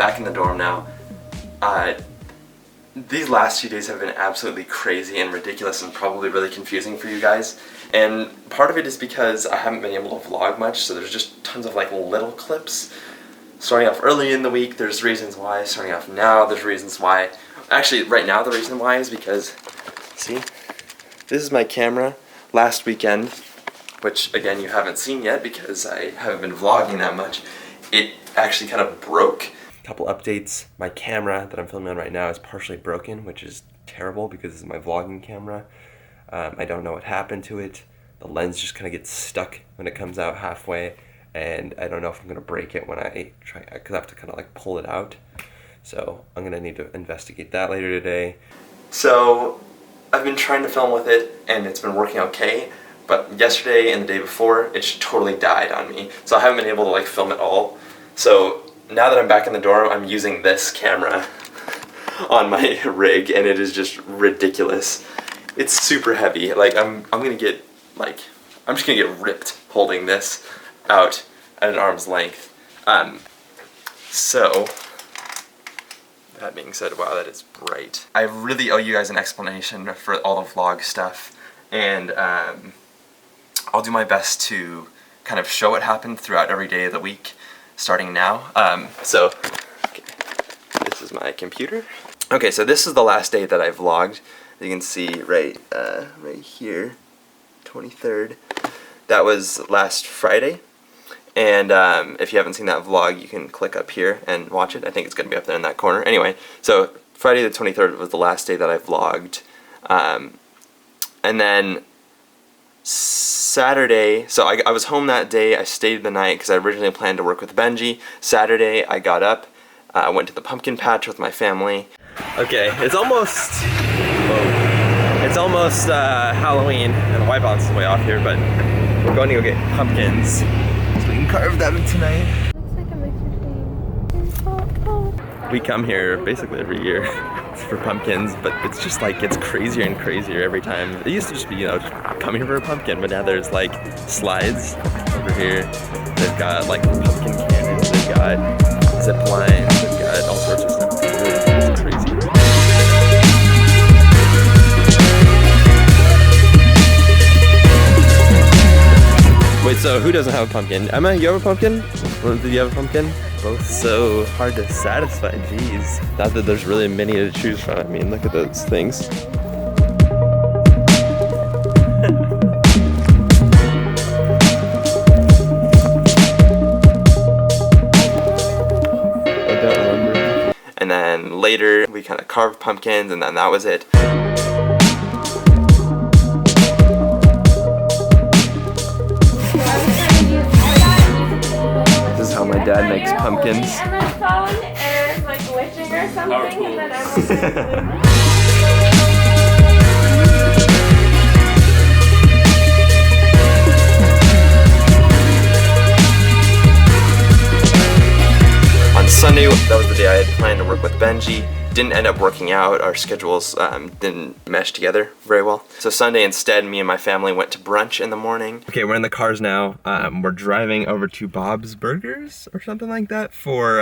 back in the dorm now. These last few days have been absolutely crazy and ridiculous and probably really confusing for you guys. And part of it is because I haven't been able to vlog much, so there's just tons of like little clips. Starting off early in the week, there's reasons why. Starting off now, there's reasons why. Actually, right now the reason why is because, see, this is my camera last weekend, which again you haven't seen yet because I haven't been vlogging that much. It actually kind of broke. Couple updates. My camera that I'm filming on right now is partially broken, which is terrible because this is my vlogging camera. I don't know what happened to it. The lens just kind of gets stuck when it comes out halfway, and I don't know if I'm gonna break it when I try, because I have to kind of like pull it out. So I'm gonna need to investigate that later today. So I've been trying to film with it and it's been working okay, but yesterday and the day before it just totally died on me. So I haven't been able to like film at all. So now that I'm back in the dorm, I'm using this camera on my rig and it is just ridiculous. It's super heavy. Like I'm gonna get like, I'm just gonna get ripped holding this out at an arm's length. So that being said, wow, that is bright. I really owe you guys an explanation for all the vlog stuff, and I'll do my best to kind of show what happened throughout every day of the week, starting now. Okay, this is my computer. Okay, so this is the last day that I vlogged. You can see right here, 23rd. That was last Friday. And if you haven't seen that vlog, you can click up here and watch it. I think it's going to be up there in that corner. Anyway, so Friday the 23rd was the last day that I vlogged. And then Saturday, so I was home that day. I stayed the night because I originally planned to work with Benji. Saturday, I got up, went to the pumpkin patch with my family. Okay, it's almost Halloween, and the white balance is way off here, but we're going to go get pumpkins. We can carve them tonight. Looks like a mixer. We come here basically every year for pumpkins, but it's just like, it's crazier and crazier every time. It used to just be, you know, coming for a pumpkin, but now there's like slides over here. They've got like pumpkin cannons, they've got zip lines, they've got all sorts of stuff. It's crazy. Wait, so who doesn't have a pumpkin? Emma, you have a pumpkin? Did you have a pumpkin? Both so hard to satisfy, jeez. Not that there's really many to choose from. I mean, look at those things. I don't remember. And then later, we kind of carved pumpkins, and then that was it. My dad makes pumpkins. And my phone is like glitching or something, and then everything. On Sunday, that was the day I had planned to work with Benji. Didn't end up working out. Our schedules didn't mesh together very well. So Sunday instead, me and my family went to brunch in the morning. Okay, we're in the cars now. We're driving over to Bob's Burgers or something like that for,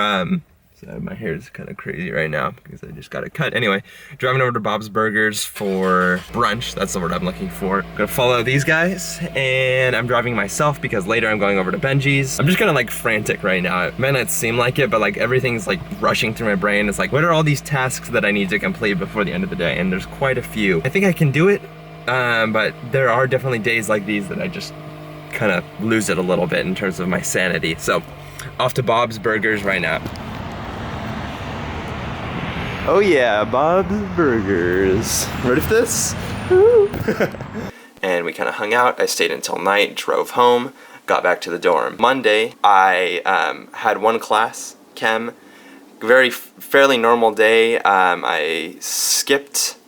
so my hair is kind of crazy right now because I just got it cut. Anyway, driving over to Bob's Burgers for brunch. That's the word I'm looking for. Gonna follow these guys, and I'm driving myself because later I'm going over to Benji's. I'm just kind of like frantic right now. It might not seem like it, but like everything's like rushing through my brain. It's like, what are all these tasks that I need to complete before the end of the day? And there's quite a few. I think I can do it, but there are definitely days like these that I just kind of lose it a little bit in terms of my sanity. So off to Bob's Burgers right now. Oh yeah, Bob's Burgers. Ready for this? And we kind of hung out. I stayed until night, drove home, got back to the dorm. Monday, I had one class, chem. Fairly normal day. I skipped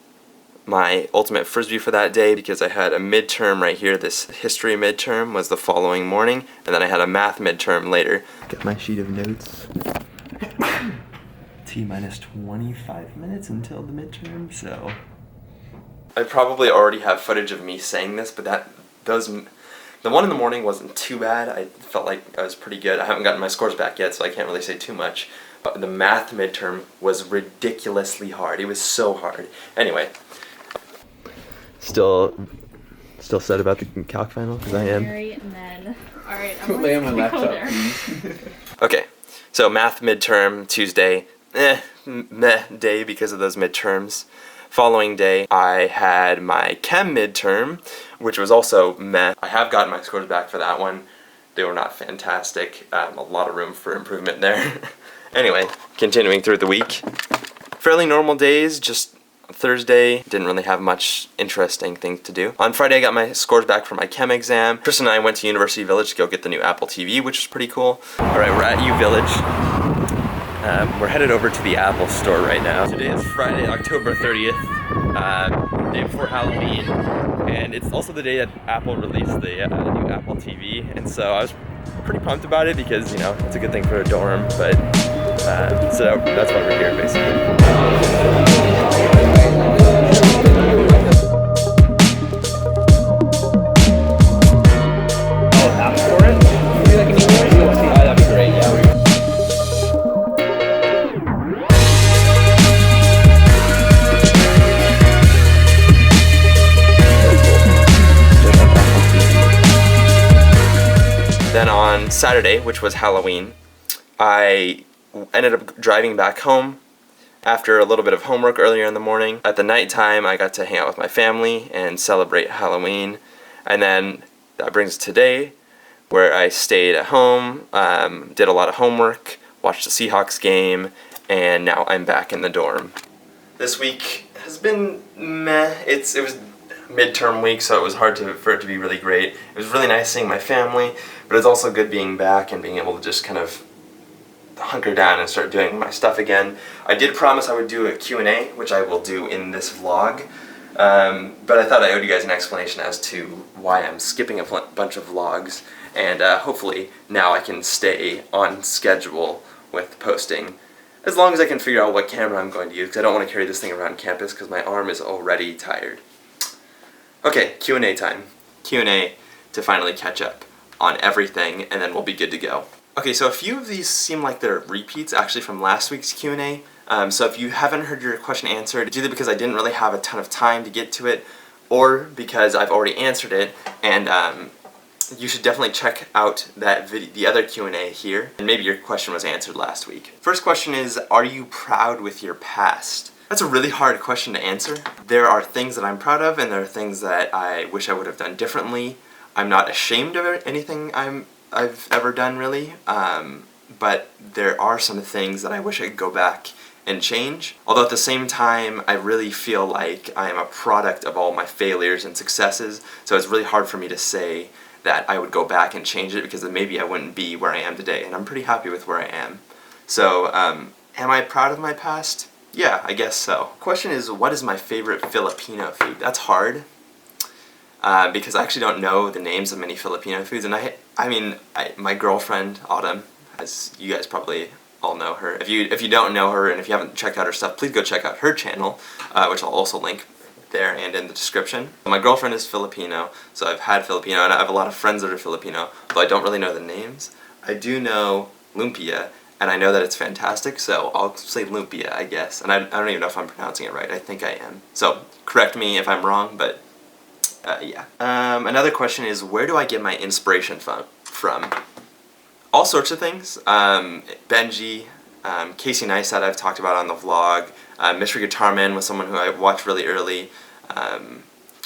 my ultimate frisbee for that day because I had a midterm right here. This history midterm was the following morning, and then I had a math midterm later. Got my sheet of notes. T-minus 25 minutes until the midterm, so I probably already have footage of me saying this, but the one in the morning wasn't too bad. I felt like I was pretty good. I haven't gotten my scores back yet, so I can't really say too much. The math midterm was ridiculously hard. It was so hard. Anyway. Still sad about the calc final? Because I am. And then, alright, Don't lay on my laptop, please. Okay, so math midterm, Tuesday. Meh day because of those midterms. Following day, I had my chem midterm, which was also meh. I have gotten my scores back for that one. They were not fantastic. A lot of room for improvement there. Anyway, continuing through the week. Fairly normal days, just Thursday, didn't really have much interesting things to do. On Friday, I got my scores back for my chem exam. Chris and I went to University Village to go get the new Apple TV, which was pretty cool. Alright, we're at U Village. We're headed over to the Apple store right now. Today is Friday, October 30th, day before Halloween, and it's also the day that Apple released the new Apple TV, and so I was pretty pumped about it because, you know, it's a good thing for a dorm, but so that's why we're here, basically. Then on Saturday, which was Halloween, I ended up driving back home after a little bit of homework earlier in the morning. At the nighttime, I got to hang out with my family and celebrate Halloween. And then that brings us today, where I stayed at home, did a lot of homework, watched the Seahawks game, and now I'm back in the dorm. This week has been meh. It was midterm week, so it was hard for it to be really great. It was really nice seeing my family, but it's also good being back and being able to just kind of hunker down and start doing my stuff again. I did promise I would do a Q&A, which I will do in this vlog, but I thought I owed you guys an explanation as to why I'm skipping a bunch of vlogs, and hopefully now I can stay on schedule with posting, as long as I can figure out what camera I'm going to use, because I don't want to carry this thing around campus because my arm is already tired. Okay, Q&A time. Q&A to finally catch up on everything, and then we'll be good to go. Okay, so a few of these seem like they're repeats actually from last week's Q&A. So if you haven't heard your question answered, it's either because I didn't really have a ton of time to get to it, or because I've already answered it, and you should definitely check out that the other Q&A here, and maybe your question was answered last week. First question is, are you proud with your past? That's a really hard question to answer. There are things that I'm proud of, and there are things that I wish I would have done differently. I'm not ashamed of anything I've ever done, really, but there are some things that I wish I could go back and change. Although at the same time, I really feel like I am a product of all my failures and successes, so it's really hard for me to say that I would go back and change it, because then maybe I wouldn't be where I am today, and I'm pretty happy with where I am. So, am I proud of my past? Yeah, I guess so. Question is, what is my favorite Filipino food? That's hard, because I actually don't know the names of many Filipino foods, and my girlfriend, Autumn, as you guys probably all know her. If you don't know her, and if you haven't checked out her stuff, please go check out her channel, which I'll also link there and in the description. My girlfriend is Filipino, so I've had Filipino, and I have a lot of friends that are Filipino, though I don't really know the names. I do know lumpia, and I know that it's fantastic, so I'll say lumpia, I guess. And I don't even know if I'm pronouncing it right. I think I am. So correct me if I'm wrong, but yeah. Another question is, where do I get my inspiration from? All sorts of things. Benji, Casey Neistat I've talked about on the vlog. Mystery Guitar Man was someone who I watched really early.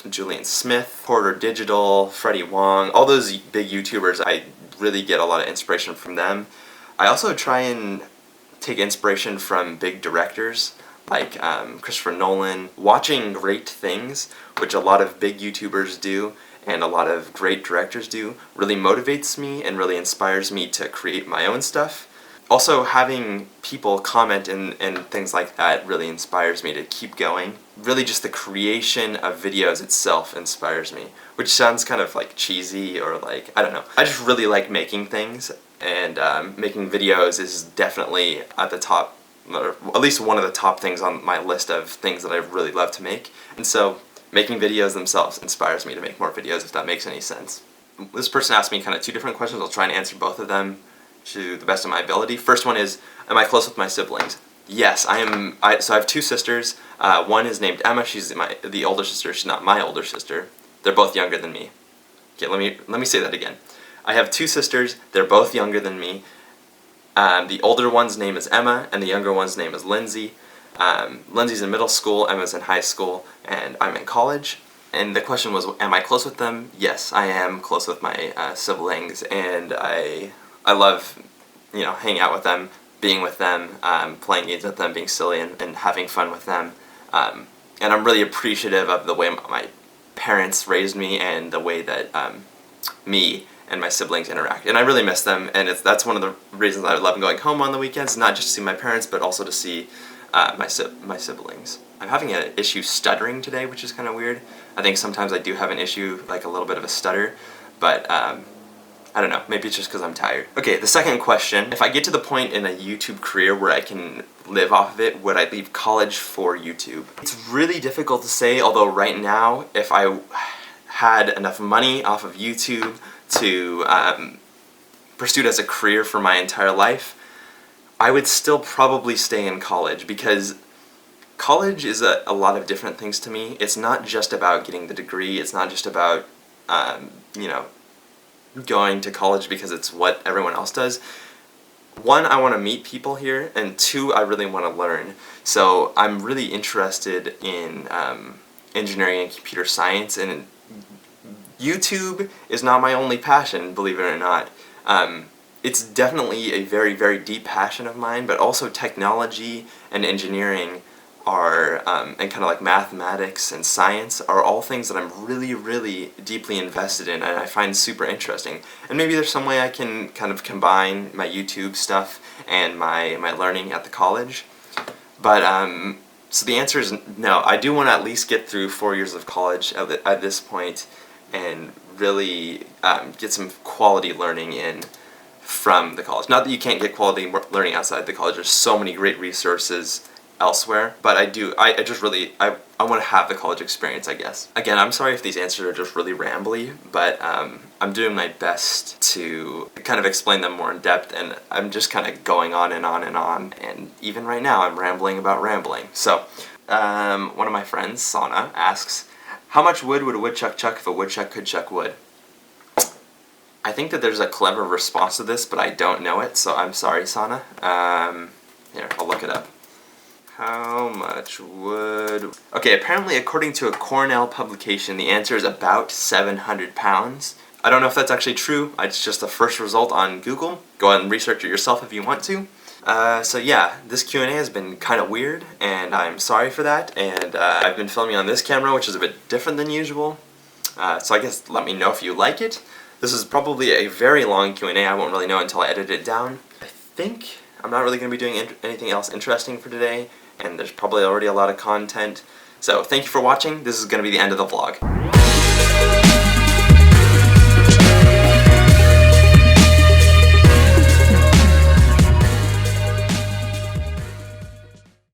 Julian Smith, Porter Digital, Freddie Wong, all those big YouTubers, I really get a lot of inspiration from them. I also try and take inspiration from big directors like Christopher Nolan. Watching great things, which a lot of big YouTubers do and a lot of great directors do, really motivates me and really inspires me to create my own stuff. Also, having people comment and things like that really inspires me to keep going. Really just the creation of videos itself inspires me, which sounds kind of like cheesy or like, I don't know. I just really like making things, and making videos is definitely at the top, or at least one of the top things on my list of things that I really love to make. And so making videos themselves inspires me to make more videos, if that makes any sense. This person asked me kind of two different questions. I'll try and answer both of them. to the best of my ability. First one is, am I close with my siblings? Yes, I am. So I have 2 sisters. One is named Emma. She's the older sister. She's not my older sister. They're both younger than me. Okay, let me say that again. I have 2 sisters. They're both younger than me. The older one's name is Emma, and the younger one's name is Lindsay. Lindsay's in middle school, Emma's in high school, and I'm in college. And the question was, am I close with them? Yes, I am close with my siblings, and I love, hanging out with them, being with them, playing games with them, being silly, and having fun with them. And I'm really appreciative of the way my parents raised me and the way that me and my siblings interact. And I really miss them, and that's one of the reasons I love going home on the weekends, not just to see my parents, but also to see my siblings. I'm having an issue stuttering today, which is kind of weird. I think sometimes I do have an issue, like a little bit of a stutter, but I don't know, maybe it's just because I'm tired. Okay, the second question, if I get to the point in a YouTube career where I can live off of it, would I leave college for YouTube? It's really difficult to say, although right now, if I had enough money off of YouTube to pursue it as a career for my entire life, I would still probably stay in college, because college is a lot of different things to me. It's not just about getting the degree, it's not just about, going to college because it's what everyone else does. 1, I want to meet people here, and 2, I really want to learn. So I'm really interested in engineering and computer science, and YouTube is not my only passion, believe it or not. It's definitely a very, very deep passion of mine, but also technology and engineering are, and kind of like mathematics and science, are all things that I'm really, really deeply invested in, and I find super interesting. And maybe there's some way I can kind of combine my YouTube stuff and my learning at the college. But, so the answer is no. I do want to at least get through 4 years of college at this point, and really get some quality learning in from the college. Not that you can't get quality learning outside the college. There's so many great resources elsewhere, but I want to have the college experience, I guess. Again, I'm sorry if these answers are just really rambly, but I'm doing my best to kind of explain them more in depth, and I'm just kind of going on and on and on, and even right now I'm rambling about rambling. So, one of my friends, Sana, asks, how much wood would a woodchuck chuck if a woodchuck could chuck wood? I think that there's a clever response to this, but I don't know it, so I'm sorry, Sana. Here, I'll look it up. How much wood? Okay, apparently according to a Cornell publication, the answer is about 700 pounds. I don't know if that's actually true. It's just the first result on Google. Go ahead and research it yourself if you want to. So yeah, this Q&A has been kind of weird, and I'm sorry for that. And I've been filming on this camera, which is a bit different than usual. So I guess let me know if you like it. This is probably a very long Q&A. I won't really know until I edit it down. I think I'm not really going to be doing anything else interesting for today, and there's probably already a lot of content. So thank you for watching. This is going to be the end of the vlog.